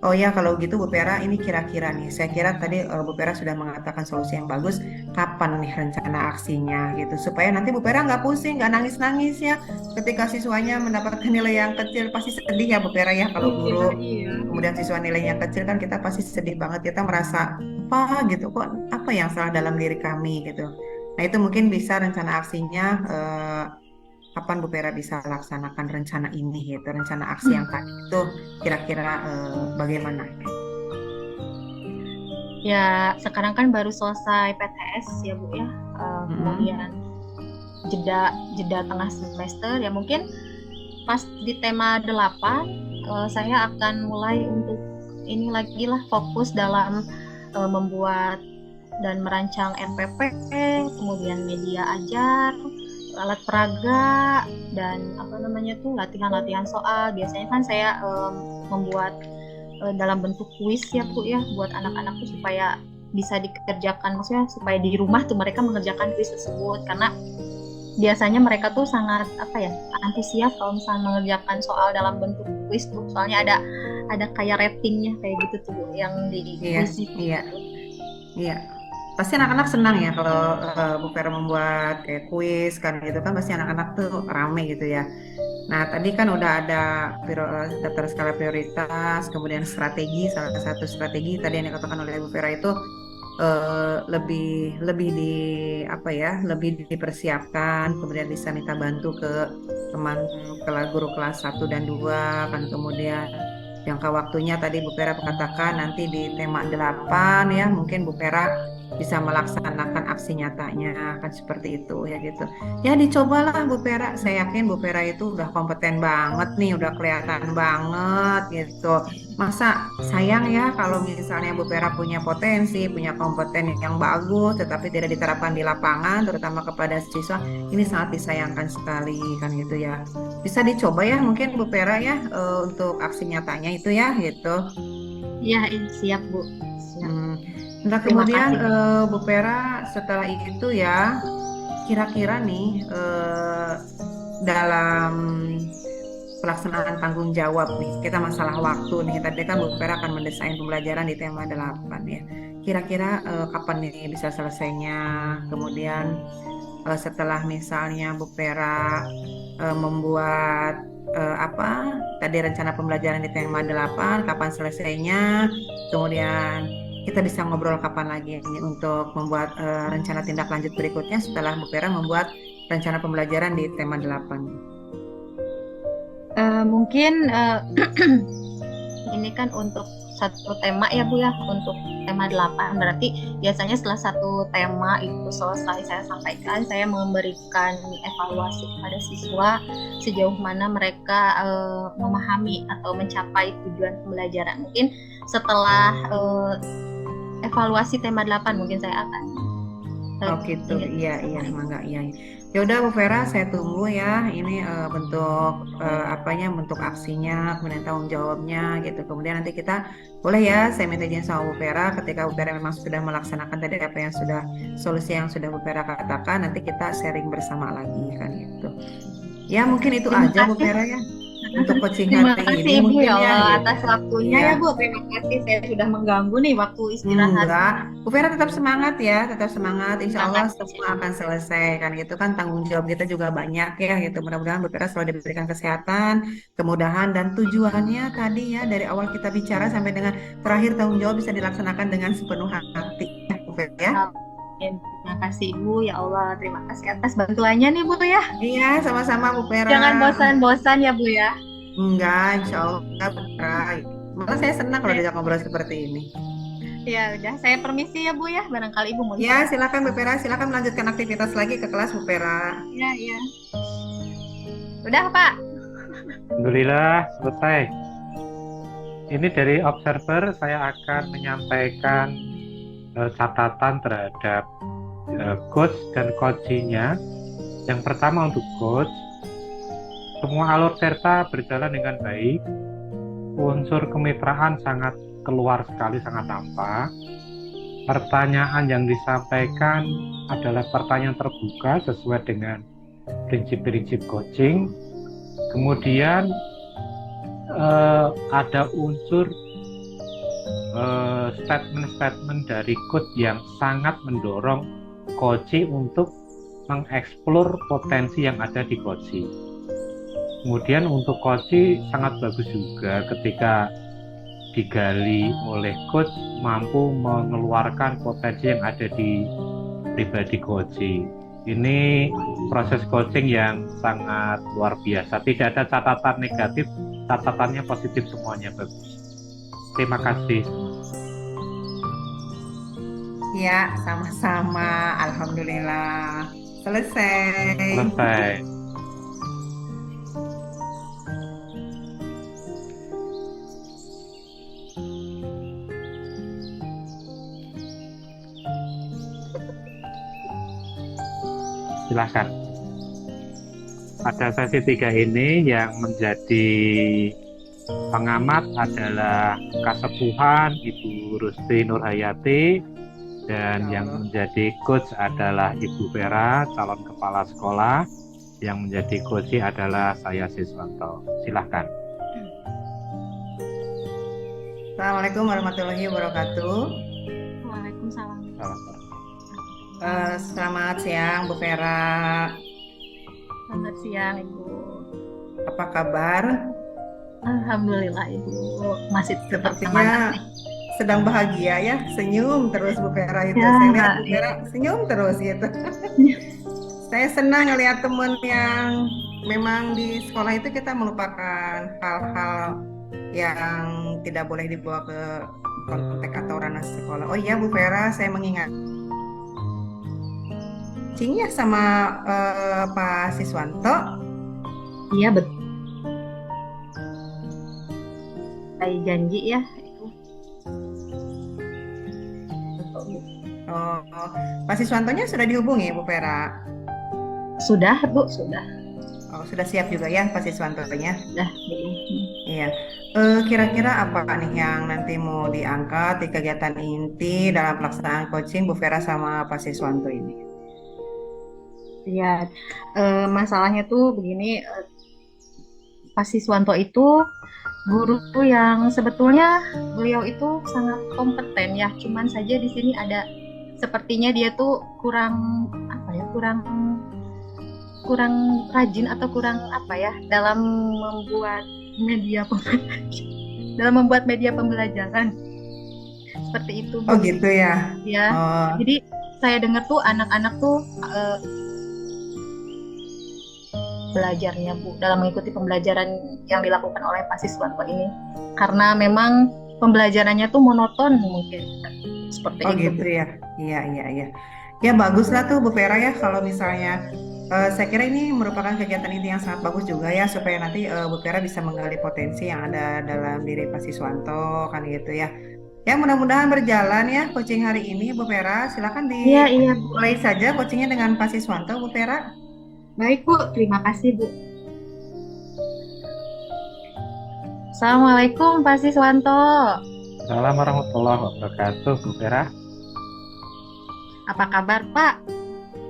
Speaker 3: Oh ya, kalau gitu Bu Vera, ini kira-kira nih, saya kira tadi Bu Vera sudah mengatakan solusi yang bagus, kapan nih rencana aksinya gitu, supaya nanti Bu Vera nggak pusing, nggak nangis-nangis ya, ketika siswanya mendapatkan nilai yang kecil, pasti sedih ya Bu Vera ya, kalau guru, kemudian siswa nilainya kecil kan kita pasti sedih banget, kita merasa apa gitu, kok apa yang salah dalam diri kami gitu. Nah itu mungkin bisa rencana aksinya kapan Bu Vera bisa laksanakan rencana ini gitu, rencana aksi yang tadi itu kira-kira bagaimana?
Speaker 2: Ya sekarang kan baru selesai PTS ya Bu ya, kemudian jeda tengah semester ya, mungkin pas di tema 8 saya akan mulai untuk ini lagi lah, fokus dalam membuat dan merancang RPP, kemudian media ajar, alat peraga, dan apa namanya tuh latihan-latihan soal. Biasanya kan saya membuat dalam bentuk kuis ya Bu ya, buat anak-anak tuh supaya bisa dikerjakan, maksudnya supaya di rumah tuh mereka mengerjakan kuis tersebut, karena biasanya mereka tuh sangat apa ya, antusias kalau misalnya mengerjakan soal dalam bentuk kuis tuh, soalnya ada kayak ratingnya kayak gitu tuh Bu, yang di kuis itu.
Speaker 3: Iya. Pasti anak-anak senang ya kalau Bu Vera membuat kayak kuis kan gitu kan, pasti anak-anak tuh rame gitu ya. Nah tadi kan udah ada daftar skala prioritas, kemudian strategi, salah satu strategi tadi yang dikatakan oleh Bu Vera itu lebih dipersiapkan, kemudian bisa minta bantu ke teman guru kelas 1 dan 2 kan, kemudian jangka waktunya tadi Bu Vera katakan nanti di tema 8 ya, mungkin Bu Vera bisa melaksanakan aksi nyatanya, kan seperti itu ya gitu. Ya dicobalah Bu Vera, saya yakin Bu Vera itu udah kompeten banget nih, udah kelihatan banget gitu. Masa sayang ya kalau misalnya Bu Vera punya potensi, punya kompeten yang bagus, tetapi tidak diterapkan di lapangan, terutama kepada siswa, ini sangat disayangkan sekali kan gitu ya. Bisa dicoba ya mungkin Bu Vera ya, untuk aksi nyatanya itu ya gitu.
Speaker 2: Ya, siap Bu. Siap.
Speaker 3: Hmm. Nah
Speaker 2: Terima
Speaker 3: kemudian
Speaker 2: kasih.
Speaker 3: Bu Vera setelah itu ya, kira-kira nih dalam pelaksanaan tanggung jawab nih, kita masalah waktu nih. Tadi kan Bu Vera akan mendesain pembelajaran di tema 8 ya. Kira-kira kapan nih bisa selesainya? Kemudian setelah misalnya Bu Vera membuat apa tadi rencana pembelajaran di tema 8, kapan selesainya? Kemudian kita bisa ngobrol kapan lagi ini untuk membuat rencana tindak lanjut berikutnya setelah Bu Vera membuat rencana pembelajaran di tema 8.
Speaker 2: Mungkin ini kan untuk satu tema ya Bu ya, untuk tema 8. Berarti biasanya setelah satu tema itu selesai saya sampaikan, saya memberikan evaluasi kepada siswa sejauh mana mereka memahami atau mencapai tujuan pembelajaran. Mungkin setelah evaluasi tema 8 mungkin saya akan
Speaker 3: Oh gitu, iya mangga iya. Ya udah Bu Vera, saya tunggu ya. Ini bentuk apanya, bentuk aksinya, kemudian tanggung jawabnya gitu. Kemudian nanti kita boleh ya, saya minta izin sama Bu Vera ketika Bu Vera memang sudah melaksanakan tadi apa yang sudah solusi yang sudah Bu Vera katakan, nanti kita sharing bersama lagi kan gitu. Ya mungkin itu
Speaker 2: Terima
Speaker 3: aja Bu
Speaker 2: kasih.
Speaker 3: Vera ya untuk coaching
Speaker 2: Terima
Speaker 3: hari
Speaker 2: kasih
Speaker 3: ini
Speaker 2: Ibu
Speaker 3: mungkin
Speaker 2: ya
Speaker 3: ya
Speaker 2: Allah
Speaker 3: gitu.
Speaker 2: atas waktunya
Speaker 3: Iya.
Speaker 2: ya Bu. Terima kasih, saya sudah mengganggu nih waktu istirahat.
Speaker 3: Enggak, Bu Vera tetap semangat ya, tetap semangat. Insya Allah
Speaker 2: Semangat.
Speaker 3: semua akan selesai kan gitu kan, tanggung jawab kita juga banyak ya gitu. Mudah-mudahan Bu Vera selalu diberikan kesehatan, kemudahan dan tujuannya tadi ya dari awal kita bicara sampai dengan terakhir tanggung jawab bisa dilaksanakan dengan sepenuh hati ya Bu Vera ya.
Speaker 2: Amin. Terima kasih Ibu ya Allah. Terima kasih atas bantuannya nih Bu ya.
Speaker 3: Iya, sama-sama Bu Vera.
Speaker 2: Jangan bosan-bosan ya Bu ya.
Speaker 3: Enggak, Insya Allah Bu Vera. Malah saya senang kalau diajak ngobrol seperti ini.
Speaker 2: Ya udah, saya permisi ya Bu ya. Barangkali Ibu mau
Speaker 3: Ya, silakan Bu Vera, silakan melanjutkan aktivitas lagi ke kelas Bu Vera.
Speaker 2: Ya, ya. Udah Pak.
Speaker 1: Alhamdulillah selesai. Ini dari observer saya akan menyampaikan catatan terhadap coach dan coachingnya. Yang pertama untuk coach, semua alur serta berjalan dengan baik. Unsur kemitraan sangat keluar sekali, sangat nampak. Pertanyaan yang disampaikan adalah pertanyaan terbuka sesuai dengan prinsip-prinsip coaching. Kemudian ada unsur statement-statement dari coach yang sangat mendorong coach untuk mengeksplor potensi yang ada di coach. Kemudian untuk coach sangat bagus juga ketika digali oleh coach mampu mengeluarkan potensi yang ada di pribadi coach. Ini proses coaching yang sangat luar biasa. Tidak ada catatan negatif, catatannya positif semuanya bagus. Terima kasih.
Speaker 3: Ya, sama-sama. Alhamdulillah. Selesai.
Speaker 1: Selesai. Silahkan. Pada sesi 3 ini yang menjadi pengamat adalah Kasepuhan Ibu Rusti Nurhayati, dan yang menjadi coach adalah Ibu Vera, calon kepala sekolah. Yang menjadi coach adalah saya Siswanto. Silahkan.
Speaker 3: Assalamualaikum warahmatullahi wabarakatuh.
Speaker 2: Waalaikumsalam.
Speaker 3: Selamat siang Bu Vera.
Speaker 2: Selamat siang Ibu.
Speaker 3: Apa kabar?
Speaker 2: Alhamdulillah Ibu. Masih tetap semangat
Speaker 3: Sepertinya
Speaker 2: nih.
Speaker 3: sedang bahagia ya, senyum terus Bu Vera itu.
Speaker 2: Ya,
Speaker 3: Saya lihat Bu
Speaker 2: ya.
Speaker 3: Vera senyum terus gitu. Saya senang ngelihat teman yang memang di sekolah itu kita melupakan hal-hal yang tidak boleh dibawa ke konteks atau ranah sekolah. Oh iya Bu Vera, saya mengingat coachingnya sama Pak Siswanto.
Speaker 2: Iya betul, saya janji ya itu. Betul, Bu.
Speaker 3: Oh, Pak Siswantonya sudah dihubungi, Bu Vera?
Speaker 2: Sudah Bu, sudah
Speaker 3: Oh, sudah siap juga ya Pak Siswantonya?
Speaker 2: sudah belum.
Speaker 3: Iya. Kira-kira apa nih yang nanti mau diangkat di kegiatan inti dalam pelaksanaan coaching Bu Vera sama Pak Siswanto ini?
Speaker 2: Ya, masalahnya tuh begini, Pak Siswanto itu guru yang sebetulnya beliau itu sangat kompeten ya, cuman saja di sini ada sepertinya dia tuh kurang apa ya, kurang kurang rajin atau kurang apa ya dalam membuat media dalam membuat media pembelajaran seperti itu
Speaker 3: Oh
Speaker 2: Bu.
Speaker 3: gitu ya.
Speaker 2: Ya,
Speaker 3: Oh,
Speaker 2: jadi saya dengar tuh anak-anak tuh belajarnya Bu dalam mengikuti pembelajaran yang dilakukan oleh Pak Siswanto ini karena memang pembelajarannya tuh monoton mungkin seperti
Speaker 3: oh
Speaker 2: itu
Speaker 3: gitu
Speaker 2: Bu.
Speaker 3: ya. Iya, iya, iya. Ya baguslah tuh Bu Vera ya kalau misalnya saya kira ini merupakan kegiatan inti yang sangat bagus juga ya supaya nanti Bu Vera bisa menggali potensi yang ada dalam diri Pak Siswanto kan gitu ya. Ya mudah-mudahan berjalan ya coaching hari ini Bu Vera. Silakan
Speaker 2: Iya iya Bu.
Speaker 3: dimulai saja coachingnya dengan Pak Siswanto Bu Vera.
Speaker 2: Baik Bu, terima kasih Bu. Assalamualaikum Pak Siswanto.
Speaker 1: Assalamualaikum warahmatullahi wabarakatuh, Bu Vera.
Speaker 2: Apa kabar Pak?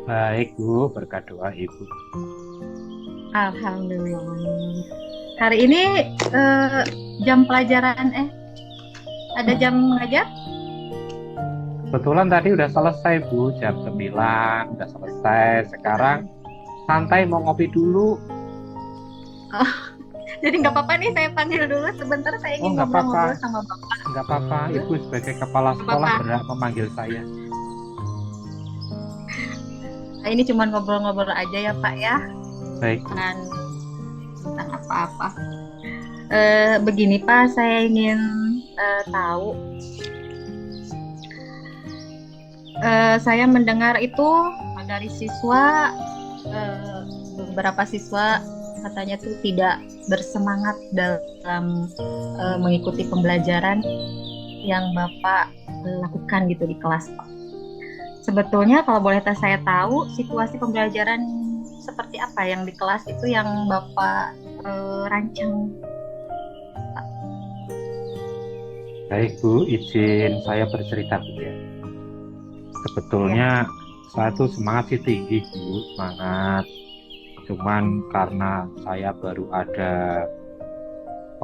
Speaker 1: Baik, Bu, berkat doa Ibu.
Speaker 2: Alhamdulillah. Hari ini jam pelajaran ada jam mengajar?
Speaker 1: Kebetulan tadi udah selesai, Bu, jam 9 udah selesai. Sekarang santai mau ngopi dulu.
Speaker 2: Jadi nggak apa-apa nih saya panggil dulu sebentar, saya
Speaker 1: Oh,
Speaker 2: ingin
Speaker 1: nggak
Speaker 2: ngobrol-ngobrol
Speaker 1: apa-apa.
Speaker 2: sama Bapak.
Speaker 1: Nggak apa-apa, Ibu sebagai kepala
Speaker 2: Nggak
Speaker 1: sekolah
Speaker 2: apa-apa.
Speaker 1: berhak memanggil saya.
Speaker 2: Nah, ini cuma ngobrol-ngobrol aja ya Pak ya,
Speaker 1: Baik,
Speaker 2: bukan tentang apa-apa. Begini Pak, saya ingin tahu. Saya mendengar itu dari siswa, beberapa siswa katanya tuh tidak bersemangat dalam mengikuti pembelajaran yang Bapak lakukan gitu di kelas Pak. Sebetulnya kalau boleh saya tahu situasi pembelajaran seperti apa yang di kelas itu yang Bapak rancang.
Speaker 1: baik Bu, izin saya bercerita, Bu ya. Sebetulnya saya tuh semangat sih tinggi, Bu, semangat. Cuman karena saya baru ada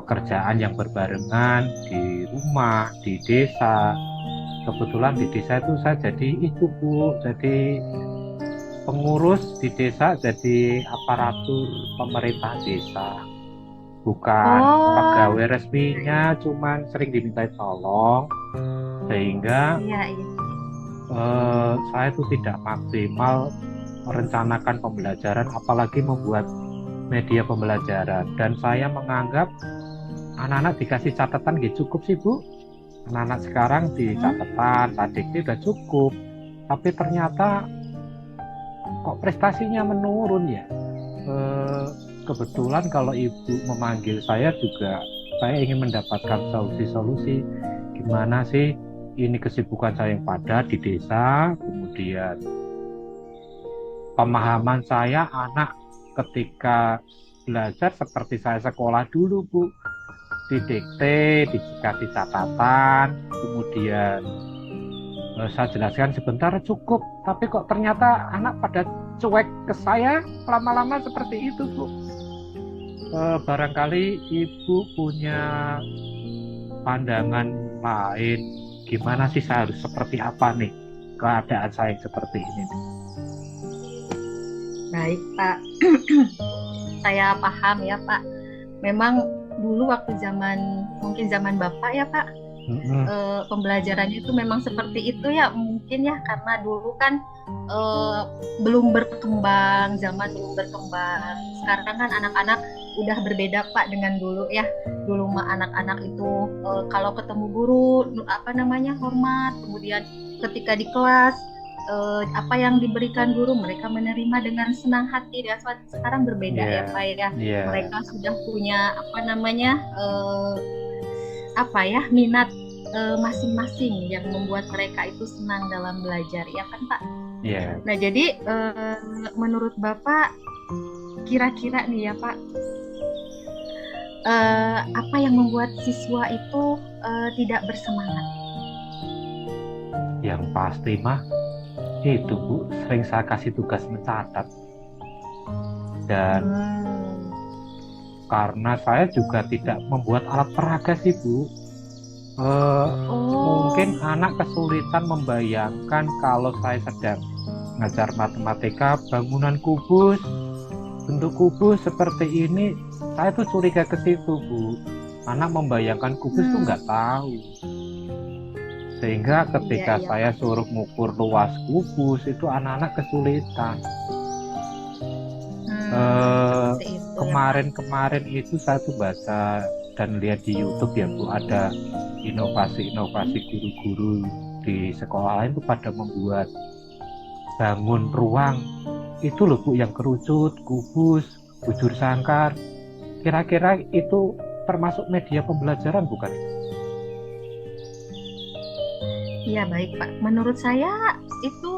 Speaker 1: pekerjaan yang berbarengan di rumah, di desa. Kebetulan di desa itu saya jadi itu, Bu, jadi pengurus di desa, jadi aparatur pemerintah desa. Bukan
Speaker 2: Oh,
Speaker 1: pegawai resminya, cuman sering dimintai tolong, sehingga
Speaker 2: iya iya.
Speaker 1: saya tuh tidak maksimal merencanakan pembelajaran, apalagi membuat media pembelajaran. Dan saya menganggap anak-anak dikasih catatan gitu cukup sih, Bu. Anak-anak sekarang di catatan, tadiknya udah cukup. Tapi ternyata kok prestasinya menurun ya. Kebetulan kalau Ibu memanggil saya juga, saya ingin mendapatkan solusi-solusi. Gimana sih ini kesibukan saya yang padat di desa, kemudian pemahaman saya anak ketika belajar seperti saya sekolah dulu, Bu, didikte, dikasih catatan, kemudian saya jelaskan sebentar cukup, tapi kok ternyata anak pada cuek ke saya lama-lama seperti itu, Bu. Barangkali Ibu punya pandangan lain, gimana sih saya harus seperti apa nih keadaan saya seperti ini nih?
Speaker 2: Baik Pak, saya paham ya Pak. Memang dulu waktu mungkin zaman Bapak ya Pak, pembelajarannya itu memang seperti itu ya mungkin ya karena dulu kan belum berkembang, zaman belum berkembang. Sekarang kan anak-anak udah berbeda Pak dengan dulu ya. Dulu mah anak-anak itu kalau ketemu guru hormat, kemudian ketika di kelas apa yang diberikan guru mereka menerima dengan senang hati. Dan sekarang berbeda ya Pak ya. Mereka sudah punya minat masing-masing yang membuat mereka itu senang dalam belajar, ya kan Pak? Nah jadi menurut Bapak kira-kira nih ya Pak, apa yang membuat siswa itu tidak bersemangat?
Speaker 1: Yang pasti mah itu Bu, sering saya kasih tugas mencatat. Dan karena saya juga tidak membuat alat peraga sih Bu, mungkin anak kesulitan membayangkan kalau saya sedang ngajar matematika, bangunan kubus, bentuk kubus seperti ini, saya tuh curiga ke situ Bu. Anak membayangkan kubus tuh nggak tahu. Sehingga ketika saya suruh mengukur luas kubus, itu anak-anak kesulitan. Kemarin itu saya tuh baca dan lihat di YouTube ya Bu, ada inovasi guru-guru di sekolah lain tuh pada membuat bangun ruang itu loh Bu, yang kerucut, kubus, bujur sangkar. Kira-kira itu termasuk media pembelajaran bukan?
Speaker 2: Iya baik Pak, menurut saya itu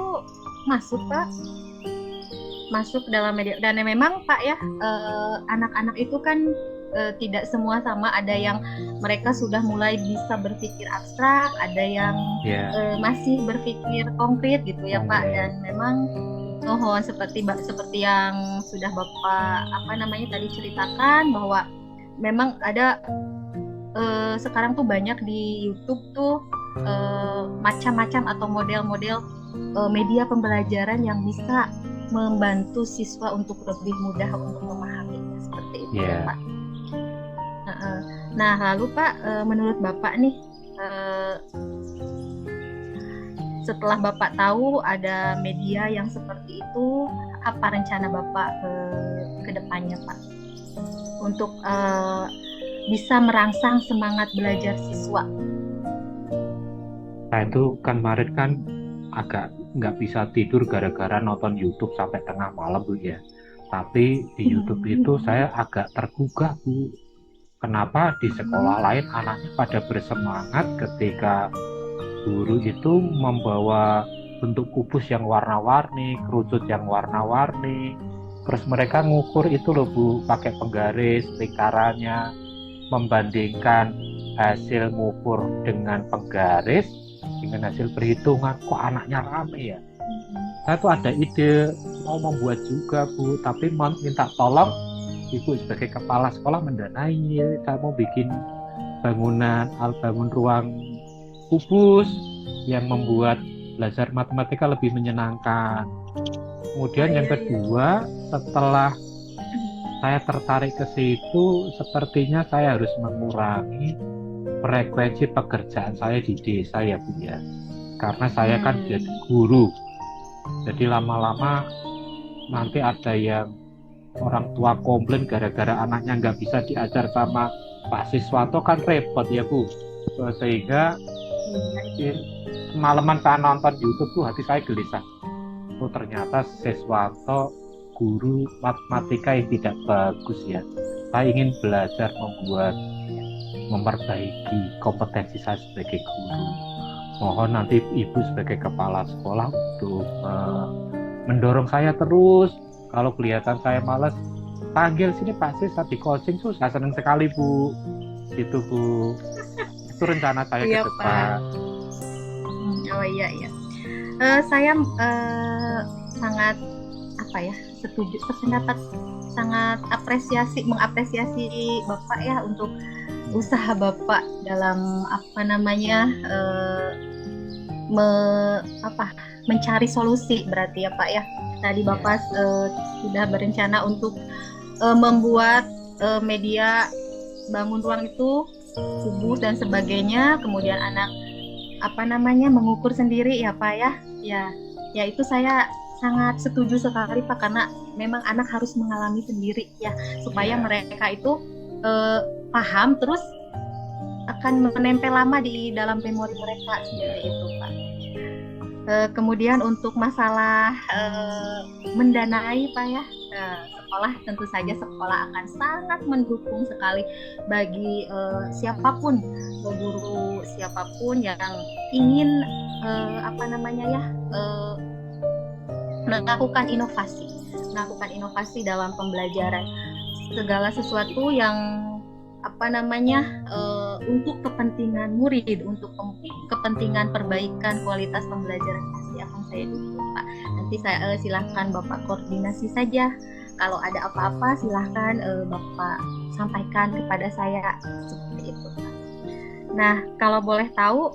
Speaker 2: masuk Pak, masuk dalam media. Dan memang Pak ya, anak-anak itu kan tidak semua sama, ada yang mereka sudah mulai bisa berpikir abstrak, ada yang masih berpikir konkret gitu ya Pak. Dan memang seperti yang sudah Bapak tadi ceritakan, bahwa memang ada sekarang tuh banyak di YouTube tuh macam-macam atau model-model media pembelajaran yang bisa membantu siswa untuk lebih mudah untuk memahami, seperti itu ya Pak. Nah lalu Pak, menurut Bapak nih, setelah Bapak tahu ada media yang seperti itu, apa rencana Bapak ke depannya Pak untuk bisa merangsang semangat belajar siswa?
Speaker 1: Saya itu kemarin kan agak nggak bisa tidur gara-gara nonton YouTube sampai tengah malam Bu ya. Tapi di YouTube itu saya agak tergugah Bu. Kenapa di sekolah lain anaknya pada bersemangat ketika guru itu membawa bentuk kubus yang warna-warni, kerucut yang warna-warni. Terus mereka ngukur itu loh Bu, pakai penggaris, lingkarannya, membandingkan hasil ngukur dengan penggaris dengan hasil perhitungan. Kok anaknya rame ya? Saya tuh ada ide mau membuat juga Bu, tapi minta tolong Ibu sebagai kepala sekolah mendanai. Saya mau bikin bangun ruang kubus yang membuat belajar matematika lebih menyenangkan. Kemudian yang kedua, setelah saya tertarik ke situ, sepertinya saya harus mengurangi frekuensi pekerjaan saya di desa ya Bu ya. Karena saya kan jadi guru. Jadi lama-lama nanti ada yang orang tua komplain gara-gara anaknya nggak bisa diajar sama Pak Siswanto, kan repot ya Bu. Sehingga semalaman saya nonton YouTube tuh hati saya gelisah. Oh ternyata Siswanto guru matematika yang tidak bagus ya. Saya ingin belajar memperbaiki kompetensi saya sebagai guru. Mohon nanti Ibu sebagai kepala sekolah untuk mendorong saya terus. Kalau kelihatan saya malas, panggil sini Pak Sis, di coaching tuh saya senang sekali Bu. Itu Bu. Itu rencana saya ke depan.
Speaker 2: Oh iya. Saya sangat setuju, sependapat, sangat mengapresiasi Bapak ya untuk usaha Bapak dalam mencari solusi, berarti ya Pak ya. Tadi Bapak sudah berencana untuk membuat media bangun ruang itu, kubus dan sebagainya, kemudian anak mengukur sendiri ya Pak ya. Ya itu saya sangat setuju sekali Pak, karena memang anak harus mengalami sendiri ya, supaya mereka itu paham, terus akan menempel lama di dalam memori mereka, seperti itu Pak. Kemudian untuk masalah mendanai Pak ya, sekolah tentu saja sekolah akan sangat mendukung sekali bagi siapapun, guru siapapun yang ingin apa namanya ya, melakukan inovasi dalam pembelajaran, segala sesuatu yang apa namanya untuk kepentingan murid, untuk kepentingan perbaikan kualitas pembelajaran pasti akan saya dukung Pak. Nanti saya silahkan Bapak koordinasi saja. Kalau ada apa-apa silahkan Bapak sampaikan kepada saya seperti itu Pak. Nah kalau boleh tahu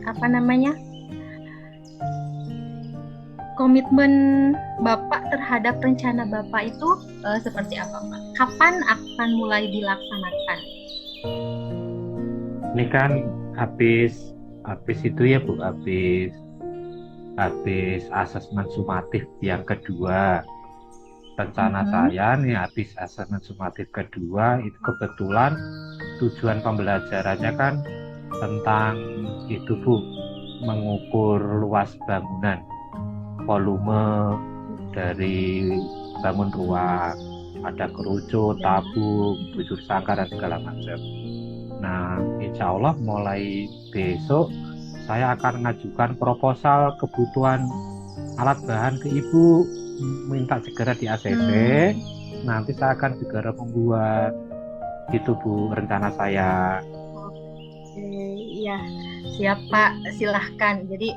Speaker 2: apa namanya komitmen Bapak terhadap rencana Bapak itu seperti apa Pak? Kapan akan mulai dilaksanakan?
Speaker 1: Ini kan habis itu ya Bu, habis asesmen sumatif yang kedua. Rencana saya nih habis asesmen sumatif kedua itu kebetulan tujuan pembelajarannya kan tentang itu Bu, mengukur luas bangunan, volume dari bangun ruang, ada kerucut, tabung, bujur sangkar dan segala macam. Nah, insya Allah mulai besok saya akan mengajukan proposal kebutuhan alat bahan ke Ibu, minta segera di ACC. Nanti saya akan segera membuat itu Bu rencana saya.
Speaker 2: Iya, siap Pak, silahkan. Jadi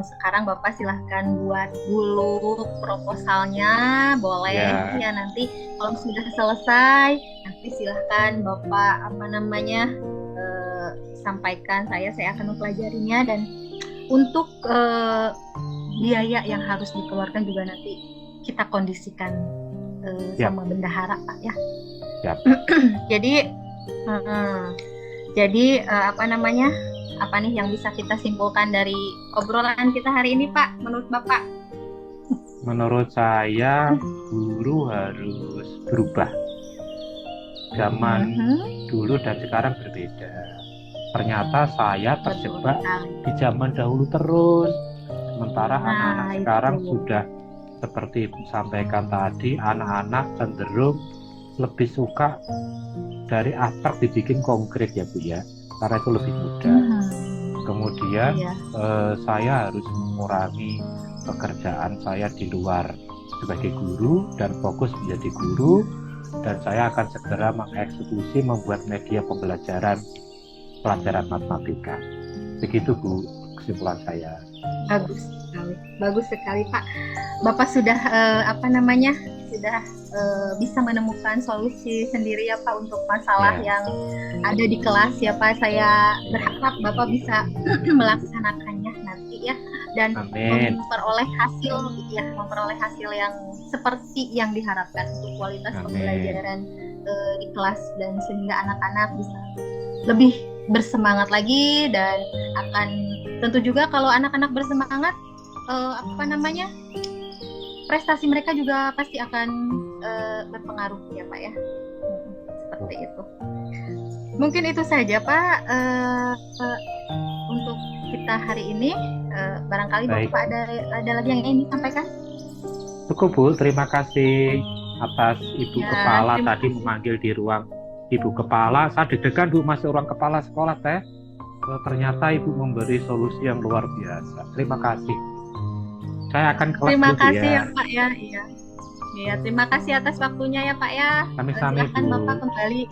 Speaker 2: sekarang Bapak silahkan buat dulu proposalnya, boleh ya nanti kalau sudah selesai, nanti silahkan Bapak apa namanya sampaikan saya akan mempelajarinya, dan untuk biaya yang harus dikeluarkan juga nanti kita kondisikan sama bendahara Pak ya. Jadi apa namanya, apa nih yang bisa kita simpulkan dari obrolan kita hari ini Pak, menurut Bapak?
Speaker 1: Menurut saya guru harus berubah. Zaman dulu dan sekarang berbeda. Ternyata saya terjebak di zaman dahulu terus. Sementara anak-anak sekarang sudah seperti sampaikan tadi, anak-anak cenderung lebih suka dari abstrak dibikin konkret ya Bu ya, karena itu lebih mudah. Kemudian saya harus mengurangi pekerjaan saya di luar sebagai guru dan fokus menjadi guru, dan saya akan segera mengeksekusi membuat media pembelajaran pelajaran matematika. Begitu Bu kesimpulan saya.
Speaker 2: Bagus sekali Pak. Bapak sudah apa namanya sudah bisa menemukan solusi sendiri ya Pak untuk masalah yang ada di kelas ya Pak. Saya berharap Bapak bisa melaksanakannya nanti ya, dan memperoleh hasil yang seperti yang diharapkan untuk kualitas pembelajaran di kelas, dan sehingga anak-anak bisa lebih bersemangat lagi, dan akan tentu juga kalau anak-anak bersemangat apa namanya prestasi mereka juga pasti akan berpengaruh ya Pak ya. Seperti itu. Mungkin itu saja Pak untuk kita hari ini. Barangkali Bapak ada lagi yang ingin disampaikan?
Speaker 1: Cukup Bu, terima kasih atas Ibu Kepala tadi memanggil di ruang Ibu Kepala. Saya deg-degan Bu masuk ruang kepala sekolah teh. Ternyata Ibu memberi solusi yang luar biasa. Terima kasih. Saya akan kelas
Speaker 2: terima
Speaker 1: dulu
Speaker 2: kasih
Speaker 1: ya
Speaker 2: Pak ya. Iya, terima kasih atas waktunya ya Pak ya.
Speaker 1: Sami-sami
Speaker 2: Silakan
Speaker 1: Bu.
Speaker 2: Bapak kembali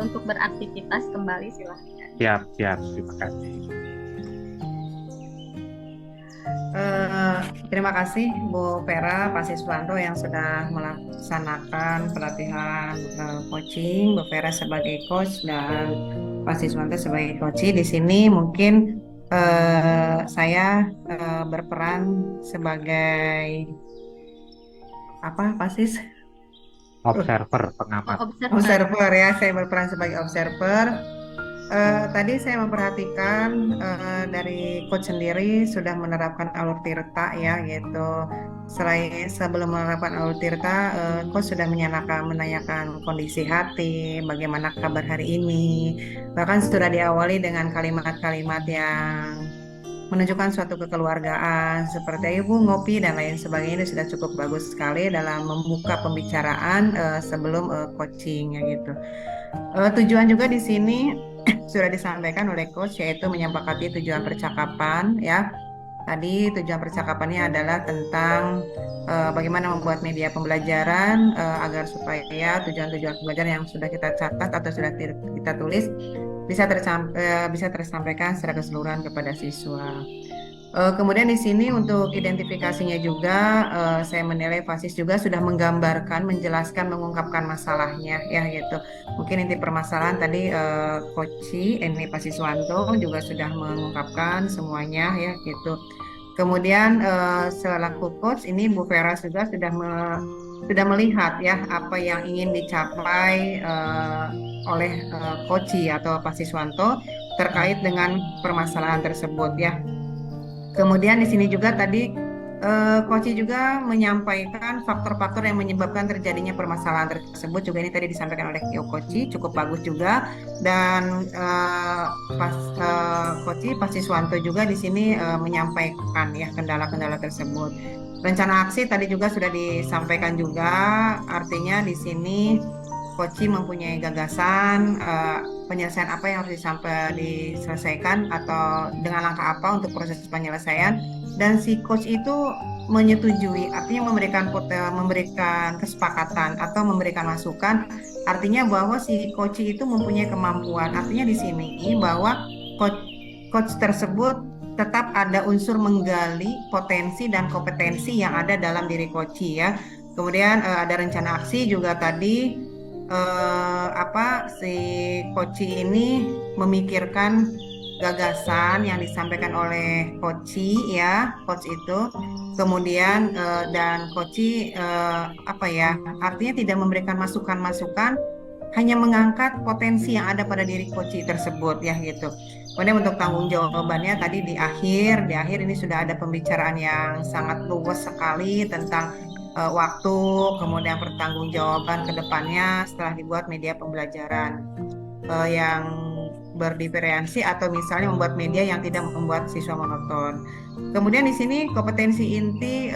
Speaker 2: untuk beraktivitas kembali, silahkan.
Speaker 1: Siap, terima kasih.
Speaker 3: Terima kasih Bu Vera, Pak Siswanto yang sudah melaksanakan pelatihan coaching. Bu Vera sebagai coach dan Pak Siswanto sebagai coach. Di sini mungkin saya berperan sebagai apa Pak Sis?
Speaker 1: Observer, pengamat.
Speaker 3: Observer ya, saya berperan sebagai observer. Tadi saya memperhatikan dari coach sendiri sudah menerapkan alur tirta ya gitu. Sebelum menerapkan alur tirta, coach sudah menanyakan kondisi hati, bagaimana kabar hari ini. Bahkan sudah diawali dengan kalimat-kalimat yang menunjukkan suatu kekeluargaan seperti ibu ngopi dan lain sebagainya itu sudah cukup bagus sekali dalam membuka pembicaraan sebelum coaching ya gitu. Tujuan juga di sini sudah disampaikan oleh coach yaitu menyepakati tujuan percakapan ya. Tadi tujuan percakapannya adalah tentang bagaimana membuat media pembelajaran agar supaya tujuan-tujuan pembelajaran yang sudah kita catat atau sudah kita tulis bisa tersampaikan secara keseluruhan kepada siswa. Kemudian di sini untuk identifikasinya juga saya menilai Fasis juga sudah menggambarkan, menjelaskan, mengungkapkan masalahnya ya gitu. Mungkin inti permasalahan tadi Koci Eni Pasiswanto juga sudah mengungkapkan semuanya ya gitu. Kemudian selaku coach ini Bu Vera juga sudah melihat ya apa yang ingin dicapai oleh Koci atau Pasiswanto terkait dengan permasalahan tersebut ya. Kemudian di sini juga tadi Koci juga menyampaikan faktor-faktor yang menyebabkan terjadinya permasalahan tersebut juga ini tadi disampaikan oleh Kyo Koci cukup bagus juga dan Koci Pasiswanto juga di sini menyampaikan ya kendala-kendala tersebut. Rencana aksi tadi juga sudah disampaikan juga artinya di sini Koci mempunyai gagasan penyelesaian apa yang harus diselesaikan atau dengan langkah apa untuk proses penyelesaian dan si coach itu menyetujui artinya memberikan kesepakatan atau memberikan masukan artinya bahwa si coach itu mempunyai kemampuan artinya di sini bahwa coach tersebut tetap ada unsur menggali potensi dan kompetensi yang ada dalam diri coach ya. Kemudian ada rencana aksi juga tadi si Koci ini memikirkan gagasan yang disampaikan oleh Koci ya, coach itu. Kemudian dan Koci artinya tidak memberikan masukan-masukan, hanya mengangkat potensi yang ada pada diri Koci tersebut ya gitu. Kemudian untuk tanggung jawabannya tadi di akhir ini sudah ada pembicaraan yang sangat luas sekali tentang waktu, kemudian pertanggungjawaban ke depannya setelah dibuat media pembelajaran yang berdiferensi atau misalnya membuat media yang tidak membuat siswa monoton. Kemudian di sini kompetensi inti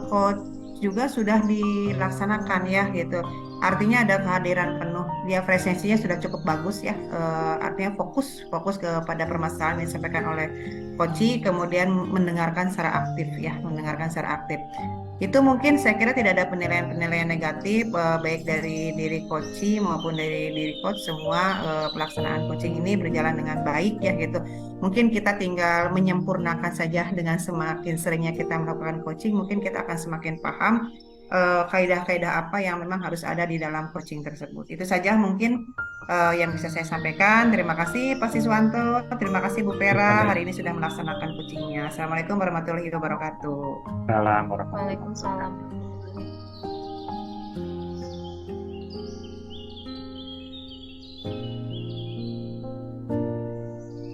Speaker 3: coach juga sudah dilaksanakan ya gitu. Artinya ada kehadiran penuh. Dia presensinya sudah cukup bagus ya. Artinya fokus kepada permasalahan yang disampaikan oleh Koci, kemudian mendengarkan secara aktif ya, Itu mungkin saya kira tidak ada penilaian negatif baik dari diri Koci maupun dari diri coach semua pelaksanaan coaching ini berjalan dengan baik ya gitu. Mungkin kita tinggal menyempurnakan saja dengan semakin seringnya kita melakukan coaching, mungkin kita akan semakin paham kaidah-kaidah apa yang memang harus ada di dalam coaching tersebut. Itu saja mungkin yang bisa saya sampaikan. Terima kasih Pak Siswanto, terima kasih Bu Vera hari ini sudah melaksanakan coachingnya. Assalamualaikum warahmatullahi wabarakatuh.
Speaker 1: Salam warahmatullahi
Speaker 2: Waalaikumsalam.